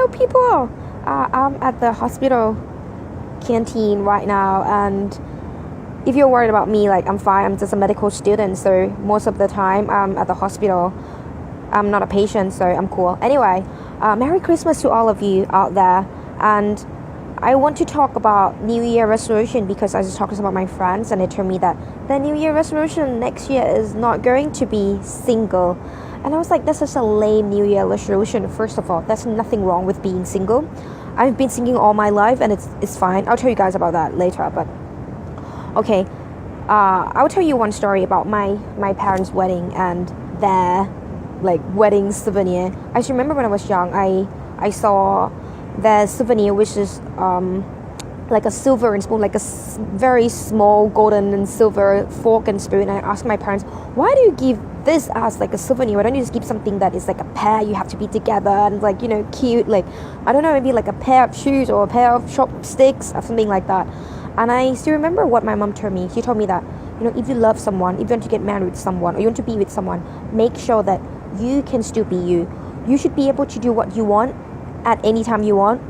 hello people. I'm at the hospital canteen right now, and if you're worried about me, like I'm fine. I'm just a medical student, so most of the time I'm at the hospital. I'm not a patient, so I'm cool. Anyway, Merry Christmas to all of you out there, and I want to talk about New Year resolution because I was talking about my friends and they told me that the New Year resolution next year is not going to be single. And I was like, that's just a lame New Year resolution. First of all, there's nothing wrong with being single. I've been single all my life and it's fine. I'll tell you guys about that later. But okay, I'll tell you one story about my parents' wedding and their like wedding souvenir. I just remember when I was young, I saw their souvenir, which is like a silver and spoon, like a very small golden and silver fork and spoon. And I asked my parents, why do you give this as like a souvenir? Why don't you just give something that is like a pair, you have to be together and like, you know, cute, like I don't know, maybe like a pair of shoes or a pair of chopsticks or something like that. And I still remember what my mom told me. She told me that, you know, if you love someone, if you want to get married with someone or you want to be with someone, make sure that you can still be you. You should be able to do what you want at any time you want,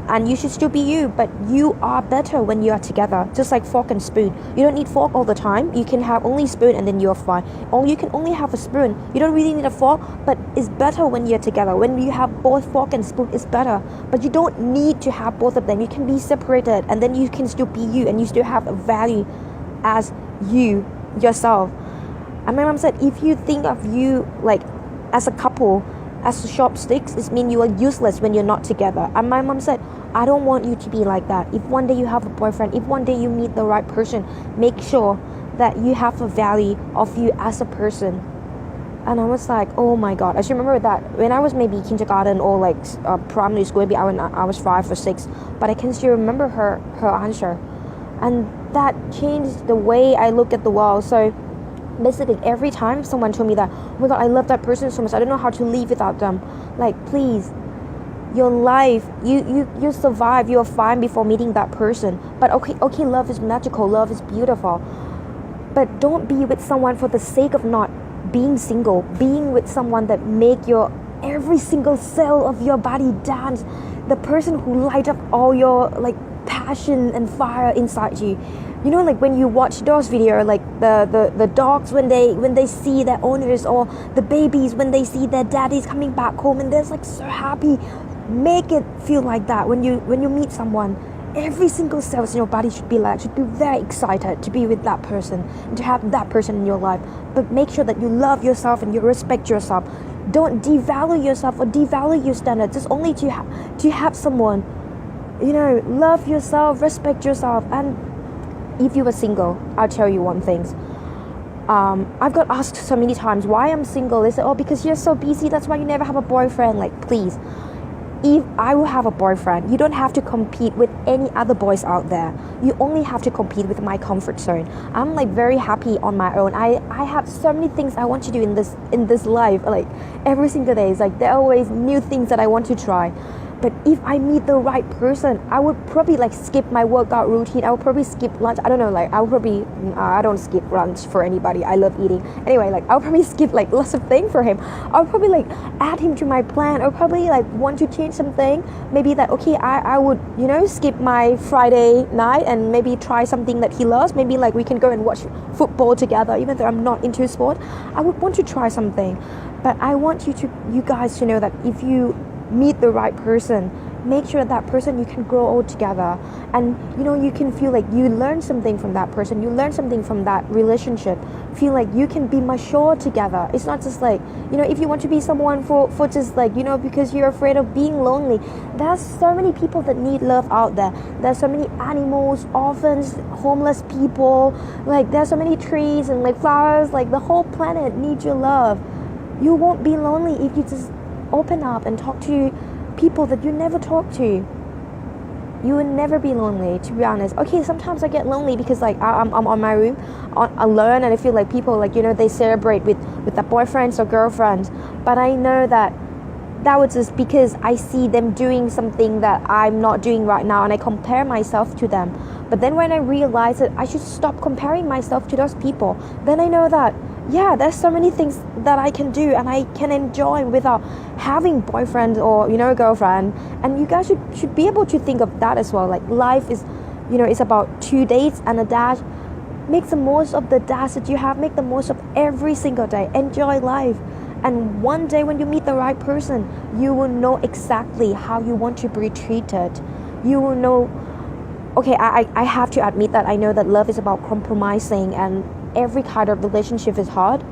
and you should still be you, but you are better when you are together, just like fork and spoon. You don't need fork all the time. You can have only spoon and then you're fine. Or you can only have a spoon. You don't really need a fork, but it's better when you're together. When you have both fork and spoon, it's better. But you don't need to have both of them. You can be separated and then you can still be you and you still have a value as you yourself. And my mom said, if you think of you like as a couple, as the chopsticks, it means you are useless when you're not together. And my mom said, I don't want you to be like that. If one day you have a boyfriend, if one day you meet the right person, make sure that you have a value of you as a person. And I was like, oh my god. I just remember that when I was maybe kindergarten or like primary school, maybe I was 5 or 6, but I can still remember her answer. And that changed the way I look at the world. So basically every time someone told me that, oh my god, I love that person so much, I don't know how to live without them, like please, your life, you survive, you're fine before meeting that person. But okay, love is magical, love is beautiful, but don't be with someone for the sake of not being single. Being with someone that make your every single cell of your body dance, the person who light up all your like passion and fire inside you. You know, like when you watch those videos, like the dogs when they see their owners, or the babies when they see their daddies coming back home and they're like so happy. Make it feel like that when you meet someone. Every single cell in your body should be very excited to be with that person and to have that person in your life. But make sure that you love yourself and you respect yourself. Don't devalue yourself or devalue your standards just only to have someone. You know, love yourself, respect yourself. And if you were single, I'll tell you one thing. I've got asked so many times why I'm single. They say, oh, because you're so busy, that's why you never have a boyfriend. Like, please, if I will have a boyfriend, you don't have to compete with any other boys out there. You only have to compete with my comfort zone. I'm like very happy on my own. I have so many things I want to do in this life. Like every single day, it's like there are always new things that I want to try. But if I meet the right person, I would probably like skip my workout routine. I would probably skip lunch. I don't know, like I would probably, I don't skip lunch for anybody. I love eating. Anyway, like I'll probably skip like lots of things for him. I'll probably like add him to my plan. I'll probably like want to change something. Maybe that, okay, I would, you know, skip my Friday night and maybe try something that he loves. Maybe like we can go and watch football together, even though I'm not into sport. I would want to try something. But I want you guys to know that if you meet the right person, make sure that person you can grow old together, and you know you can feel like you learn something from that person, you learn something from that relationship, feel like you can be mature together. It's not just like, you know, if you want to be someone for just like, you know, because you're afraid of being lonely. There's so many people that need love out there. There's so many animals, orphans, homeless people, like there's so many trees and like flowers, like the whole planet needs your love. You won't be lonely if you just open up and talk to people that you never talk to. You will never be lonely, to be honest. Okay, sometimes I get lonely because like I'm on my room alone, and I feel like people, like, you know, they celebrate with their boyfriends or girlfriends, but I know that was just because I see them doing something that I'm not doing right now and I compare myself to them. But then when I realize that I should stop comparing myself to those people, then I know that yeah, there's so many things that I can do and I can enjoy without having boyfriend or girlfriend. And you guys should be able to think of that as well. Like life is, it's about 2 dates and a dash. Make the most of the dash that you have. Make the most of every single day. Enjoy life. And one day when you meet the right person, you will know exactly how you want to be treated. You will know, okay, I have to admit that I know that love is about compromising and every kind of relationship is hard.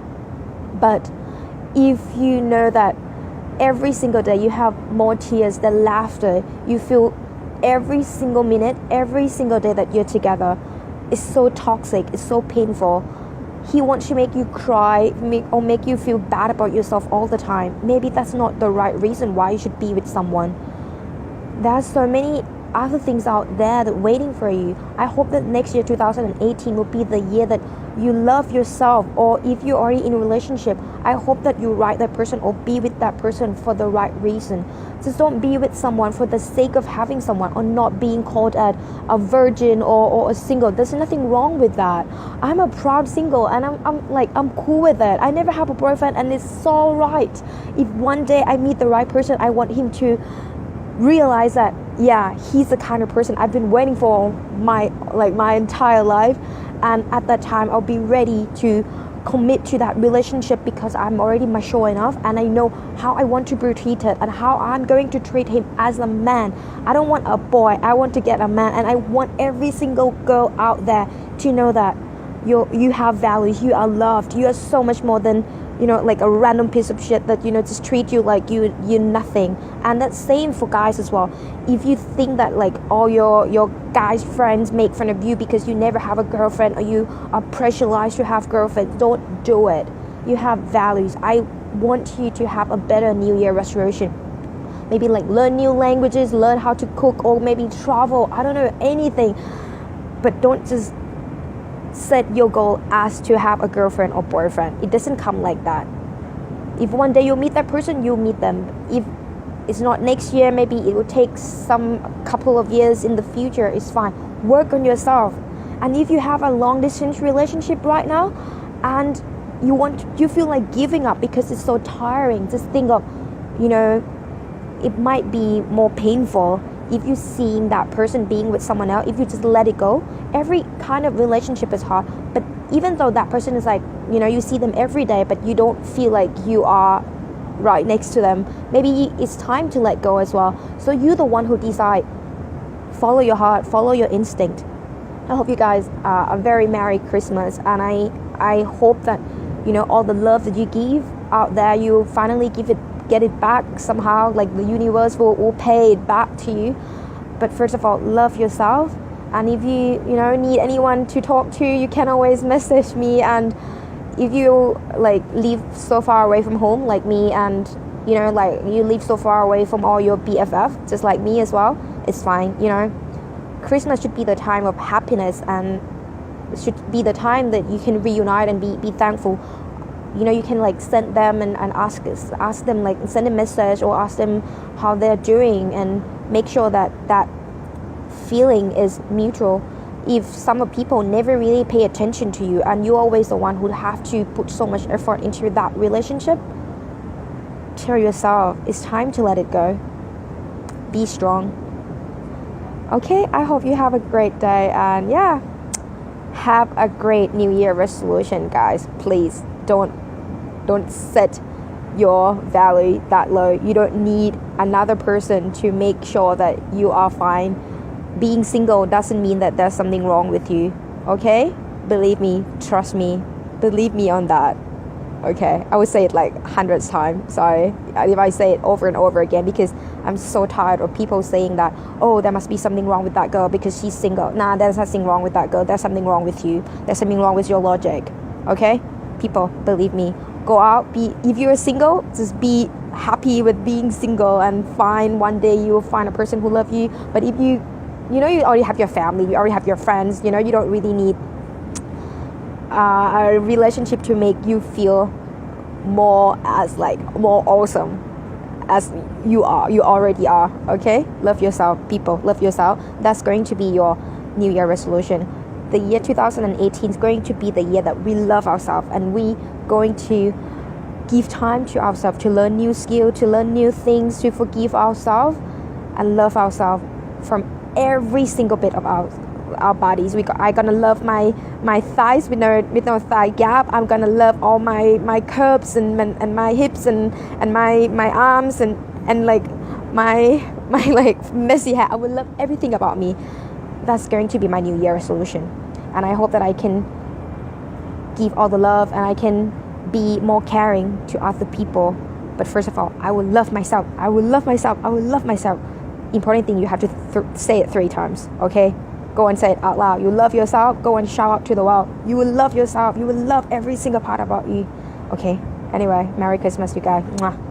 But if you know that every single day you have more tears than laughter, you feel every single minute, every single day that you're together is so toxic, it's so painful. He wants to make you cry or make you feel bad about yourself all the time. Maybe that's not the right reason why you should be with someone. There's so many other things out there that waiting for you. I hope that next year 2018 will be the year that you love yourself, or if you're already in a relationship, I hope that you write that person or be with that person for the right reason. Just don't be with someone for the sake of having someone or not being called a virgin or a single. There's nothing wrong with that. I'm a proud single and I'm cool with it. I never have a boyfriend and it's so right. If one day I meet the right person, I want him to realize that he's the kind of person I've been waiting for my entire life, and at that time I'll be ready to commit to that relationship because I'm already mature enough and I know how I want to be treated and how I'm going to treat him as a man. I don't want a boy, I want to get a man, and I want every single girl out there to know that you have value, you are loved, you are so much more than like a random piece of shit that just treat you like you're nothing. And that's same for guys as well. If you think that like all your guys friends make fun of you because you never have a girlfriend or you are pressurized to have girlfriend, don't do it. You have values. I want you to have a better New Year resolution. Maybe like learn new languages, learn how to cook, or maybe travel, I don't know, anything. But don't just set your goal as to have a girlfriend or boyfriend. It doesn't come like that. If one day you meet that person, you'll meet them. If it's not next year, maybe it will take some couple of years in the future, it's fine. Work on yourself. And if you have a long distance relationship right now and you feel like giving up because it's so tiring, just think of, it might be more painful if you seeing that person being with someone else. If you just let it go, every kind of relationship is hard. But even though that person is like, you see them every day, but you don't feel like you are right next to them, maybe it's time to let go as well. So you're the one who decide. Follow your heart, follow your instinct. I hope you guys a very Merry Christmas, and I hope that all the love that you give out there, you finally get it back somehow. Like the universe will pay it back to you. But first of all, love yourself. And if you need anyone to talk to, you can always message me. And if you like live so far away from home like me, and like you live so far away from all your BFF just like me as well, it's fine. Christmas should be the time of happiness, and it should be the time that you can reunite and be thankful. You can like send them and ask them, like send a message or ask them how they're doing, and make sure that feeling is mutual. If some people never really pay attention to you and you're always the one who have to put so much effort into that relationship, tell yourself it's time to let it go. Be strong. Okay, I hope you have a great day, and have a great New Year resolution, guys. Please don't set your value that low. You don't need another person to make sure that you are fine. Being single doesn't mean that there's something wrong with you. Okay? Believe me, trust me, believe me on that. Okay, I would say it like hundreds times. Sorry if I say it over and over again, because I'm so tired of people saying that, oh, there must be something wrong with that girl because she's single. Nah, there's nothing wrong with that girl. There's something wrong with you. There's something wrong with your logic. Okay? People, believe me. Go out, if you're single, just be happy with being single, and fine, one day you will find a person who loves you. But if you already have your family, you already have your friends, you don't really need a relationship to make you feel more awesome as you already are. Okay, love yourself, people, love yourself. That's going to be your New Year resolution. the year 2018 is going to be the year that we love ourselves, and we going to give time to ourselves to learn new skills, to learn new things, to forgive ourselves and love ourselves from every single bit of our bodies. I'm gonna love my thighs with no thigh gap. I'm gonna love all my curves and my hips and my arms and like my like messy hair. I will love everything about me. That's going to be my New Year resolution, and I hope that I can give all the love and I can be more caring to other people. But first of all, I will love myself. I will love myself. I will love myself. Important thing, you have to say it 3 times. Okay, go and say it out loud. You love yourself. Go and shout out to the world. You will love yourself. You will love every single part about you. Okay, anyway, Merry Christmas, you guys. Mwah.